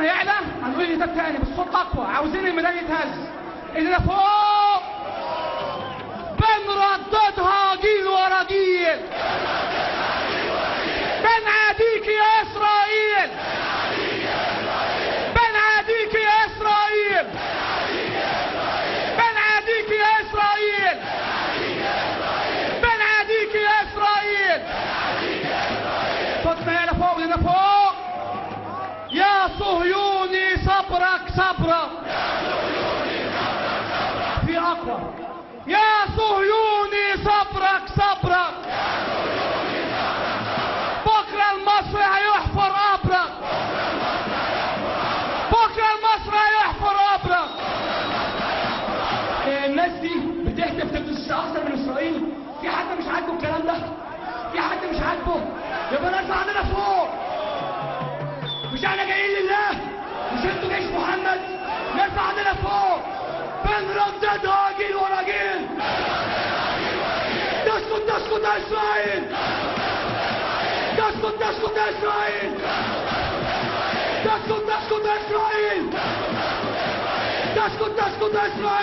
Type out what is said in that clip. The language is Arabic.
ما يعلى هنقول لي ده تاني بالصوت اقوى. عاوزين الميدان يتهز. اللي فوق بنرددها جيل ورا جيل. بنعاديك يا اسرائيل. بنعاديك يا اسرائيل. بنعاديك يا اسرائيل. بنعاديك يا اسرائيل. صوتنا يا فوق لنا فوق. يا صهيوني صبرك صبرك. في اقوى. يا صهيوني صبرك صبرك. بكره المصري هيحفر قبرك. بكره المصري هيحفر قبرك. الناس دي بتهتف تدوس اكتر من اسرائيل. في حد مش عاجبه الكلام ده؟ في حد مش عاجبه؟ يبقى نرفع عندنا فوق. مش احنا جايين لله؟ مش انتوا جيش محمد؟ نرفع عندنا فوق. بنرددها جيل ورا جيل. تسكت تسكت يا اسرائيل. تسكت تسكت يا اسرائيل. تسكت تسكت يا اسرائيل. تسكت تسكت يا اسرائيل.